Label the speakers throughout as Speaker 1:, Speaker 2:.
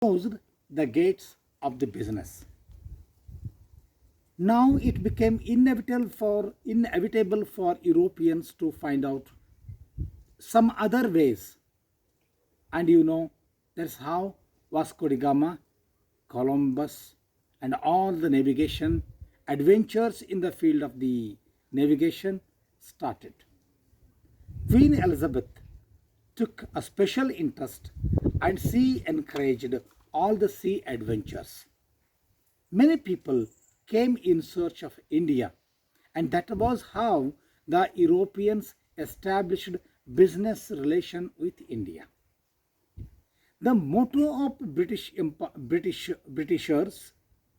Speaker 1: closed the gates of the business. Now it became inevitable for Europeans to find out some other ways. And that's how Vasco da Gama, Columbus, and all the navigation adventures in the field of the navigation started. Queen Elizabeth took a special interest and she encouraged all the sea adventures. Many people came in search of India, and that was how the Europeans established business relation with India. The motto of Britishers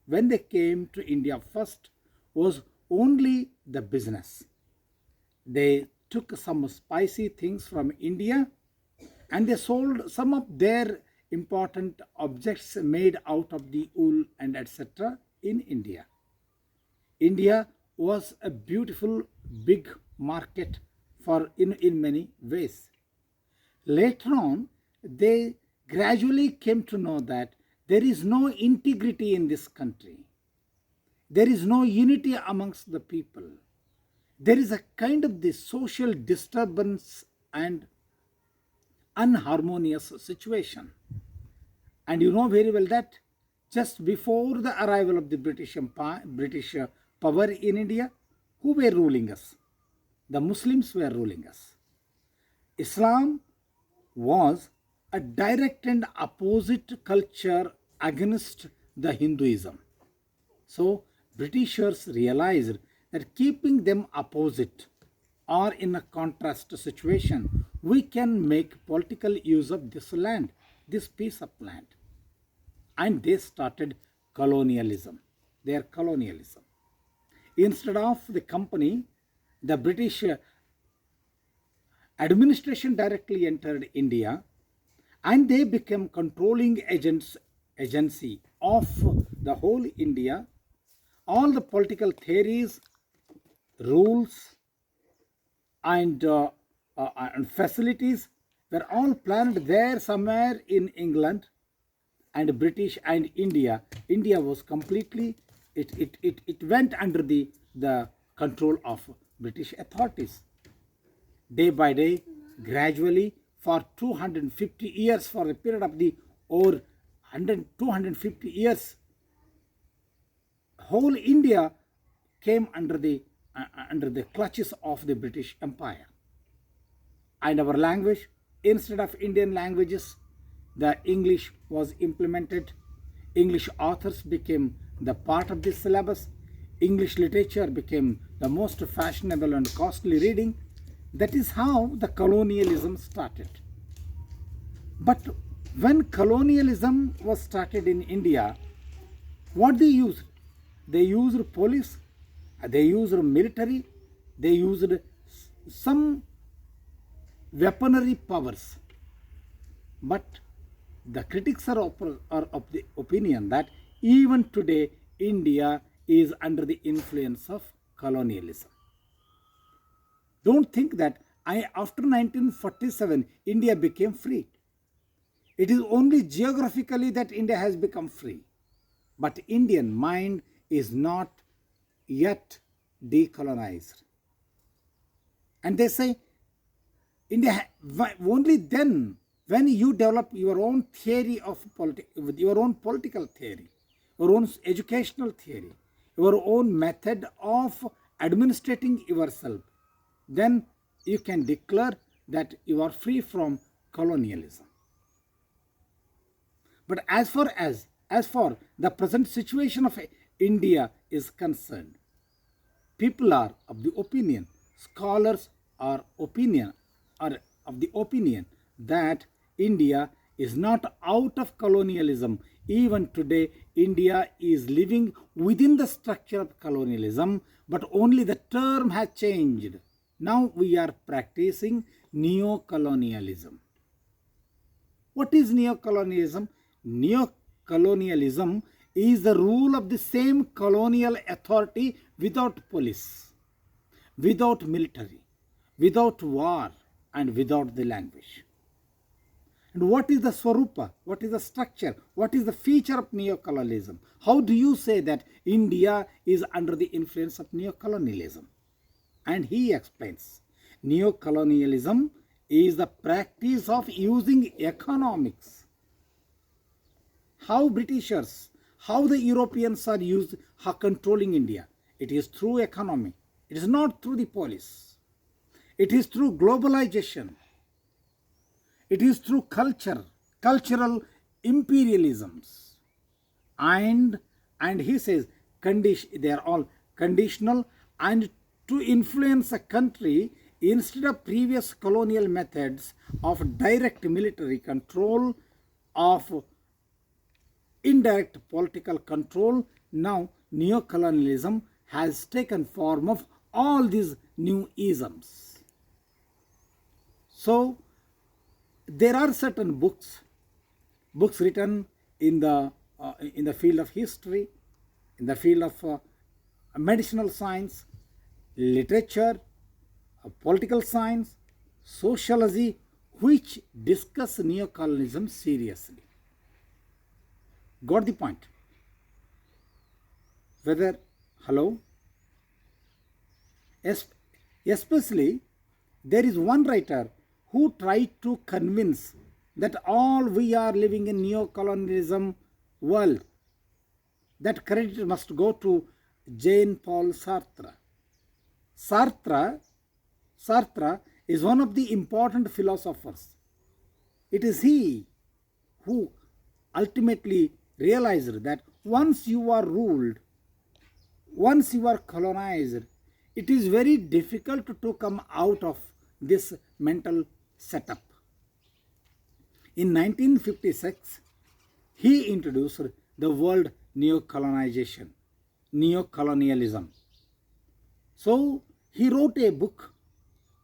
Speaker 1: when they came to India first was only the business. They took some spicy things from India and they sold some of their important objects made out of the wool and etc. in India. India was a beautiful big market for in many ways. Later on, they gradually came to know that there is no integrity in this country. There is no unity amongst the people. There is a kind of the social disturbance and unharmonious situation. And you know very well that just before the arrival of the British power in India, who were ruling us? The Muslims were ruling us. Islam was a direct and opposite culture against the Hinduism. So Britishers realized that keeping them opposite or in a contrast situation, we can make political use of this land, this piece of land. And they started colonialism, their colonialism. Instead of the company, the British administration directly entered India and they became controlling agency of the whole India. All the political theories, rules, and facilities were all planned there somewhere in England, and British and India. India was completely, it went under the control of British authorities. Day by day, gradually, for 250 years, for a period of the over 250 years, whole India came under the clutches of the British Empire. And our language, instead of Indian languages, the English was implemented. English authors became the part of the syllabus. English literature became the most fashionable and costly reading. That is how the colonialism started. But when colonialism was started in India, what they used? They used police, they used military, they used some weaponry powers. But the critics are of the opinion that even today India is under the influence of colonialism. Don't think that after 1947 India became free. It is only geographically that India has become free. But Indian mind is not yet decolonized. And they say India only then when you develop your own theory of politics, with your own political theory, your own educational theory, your own method of administrating yourself, then you can declare that you are free from colonialism. But as for the present situation of India is concerned, people are of the opinion, scholars are of the opinion that India is not out of colonialism. Even today, India is living within the structure of colonialism, but only the term has changed. Now we are practicing neocolonialism. What is neocolonialism? Neocolonialism is the rule of the same colonial authority without police, without military, without war, and without the language. And what is the swarupa? What is the structure? What is the feature of neocolonialism? How do you say that India is under the influence of neocolonialism? And he explains, neocolonialism is the practice of using economics. How Britishers, how the Europeans are controlling India. It is through economy. It is not through the police. It is through globalization. It is through cultural imperialisms. And he says they are all conditional, and to influence a country instead of previous colonial methods of direct military control, of indirect political control, now neocolonialism has taken form of all these new isms. So there are certain books written in the field of history, in the field of medicinal science, literature, political science, sociology, which discuss neocolonialism seriously. Got the point? Whether, hello? Especially, there is one writer who tried to convince that all we are living in neocolonialism world. That credit must go to Jean-Paul Sartre. Sartre is one of the important philosophers. It is he who ultimately realized that once you are ruled, once you are colonized, it is very difficult to come out of this mental setup. In 1956, he introduced the word neocolonization, neocolonialism. So he wrote a book,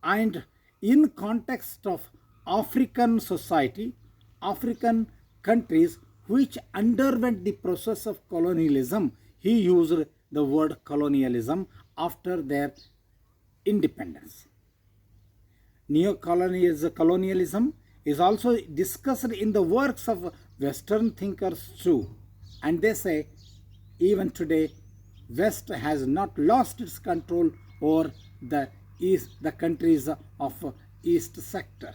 Speaker 1: and in context of African society, African countries which underwent the process of colonialism, he used the word colonialism after their independence. Neocolonialism is also discussed in the works of Western thinkers too, and they say even today West has not lost its control over the countries of East sector.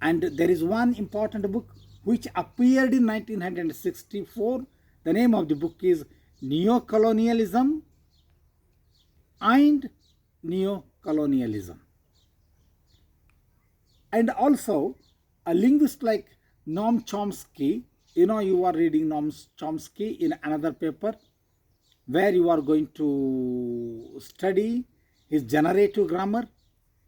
Speaker 1: And there is one important book which appeared in 1964. The name of the book is Neocolonialism and Neocolonialism. And also a linguist like Noam Chomsky, you are reading Noam Chomsky in another paper where you are going to study his generative grammar.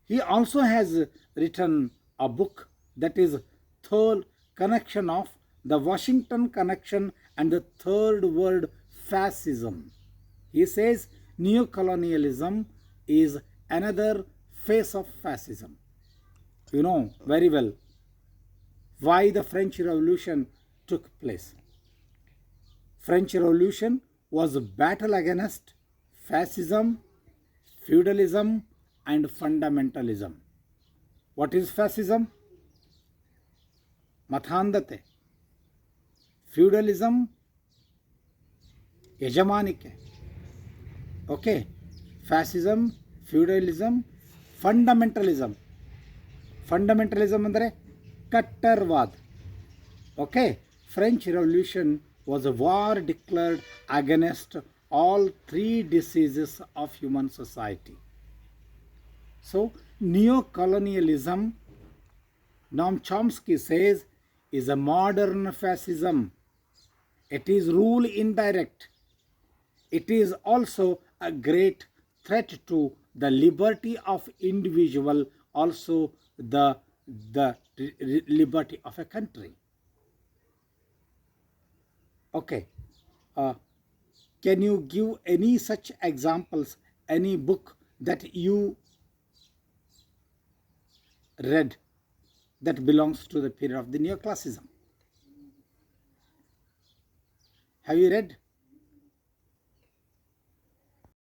Speaker 1: He also has written a book that is Third Connection of the Washington Connection and the Third World Fascism. He says neocolonialism is another face of fascism. You know very well why the French Revolution took place. French Revolution was a battle against fascism, feudalism, and fundamentalism. What is fascism? Mathandate. Feudalism, hegemonike. Okay. Fascism, feudalism, fundamentalism. Fundamentalism ಅಂದರೆ ಕಟ್ಟರ್ವಾದ. Okay. French Revolution was a war declared against all three diseases of human society. So neocolonialism, Noam Chomsky says, is a modern fascism. It is rule indirect. It is also a great threat to the liberty of individual, also the liberty of a country. Okay. Can you give any such examples, any book that you read that belongs to the period of the neoclassicism? Have you read?